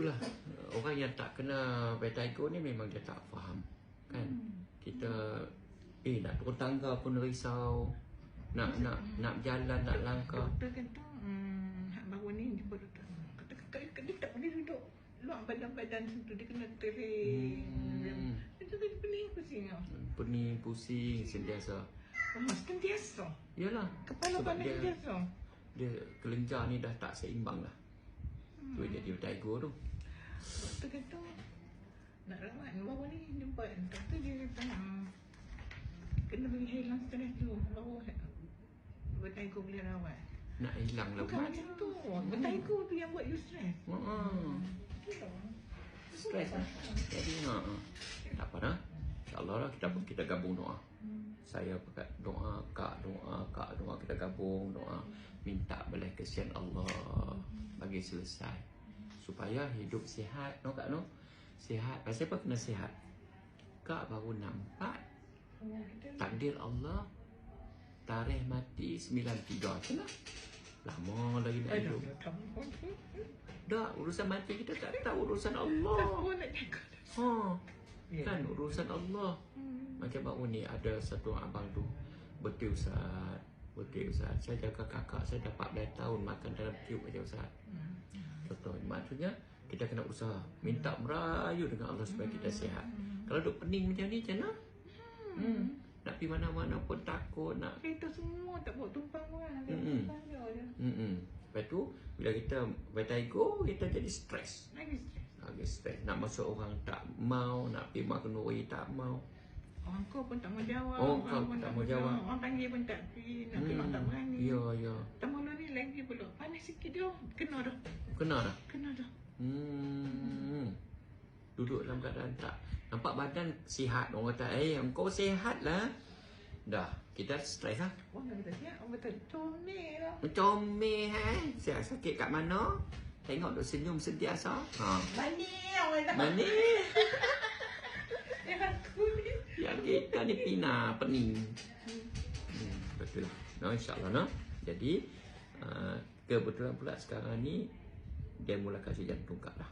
itulah orang yang tak kena vertigo ni memang dia tak faham kan. Kita nak turun tangga pun risau, nak jalan, nak langkah. Doktor kata baru ni dia baru tahu. Kata dia tak boleh duduk luar badan situ, dia kena tering. Itu kan pening pusing. Pening pusing sentiasa. Sentiasa. Yalah. Kepala panas sentiasa. Dia kelenjar ni dah tak seimbang lah. Tu dia vertigo tu. Doktor kata nak rawat baru ni jumpa doktor, dia kata kena bagi hilang stres dulu baru vertigo boleh rawat. Nak hilang lah. Bukan macam tu. Vertigo tu yang buat you stress. Stres lah. Jadi tak apa dah. InsyaAllah lah kita gabung doa. Saya pakai doa, kak doa, kita gabung doa. Minta belas kesian Allah bagi selesai. Supaya hidup sihat. No kak no? Sihat. Pasal apa kena sihat? Kak baru nampak takdir Allah, tarikh mati 93. Macam mana? Lama lagi nak hidup. Dah, urusan mati kita tak tahu, urusan Allah. Kan urusan Allah. Macam baru ni ada satu abang tu, betul Ustaz. Saya jaga kakak saya dah 14 tahun makan dalam tiup aja Ustaz. Betul. Maksudnya kita kena usaha, minta merayu dengan Allah supaya kita sihat. Kalau duk pening macam ni macam mana? Nak pergi mana-mana pun takut nak. Kereta semua tak bawa tumpang orang. Lepas tu bila kita vertigo, kita jadi stres. Lagi stres. Nak masuk orang tak mau, nak pergi makan nuri tak mau. Orang kau pun tak mau jawab. Orang pun tak mau jawab. Orang panggil pun tak pergi, nak keluar tak berani. Ya. Tambah ni lagi pula. Panas sikit dia. Kena dah. Kena dah? Kena dah. Duduk dalam keadaan tak. Nampak badan sihat. Orang kata, engkau sihat lah. Dah, kita stres lah. Orang kata sihat, orang kata comel lah. Comel sihat sakit kat mana? Tengok duk senyum sentiasa. Manis orang kata. Manis. Yang aku ni. Yang kita ni pina, pening. Betul. InsyaAllah no. Jadi, kebetulan pula sekarang ni dia mula kasih jantung kak dah.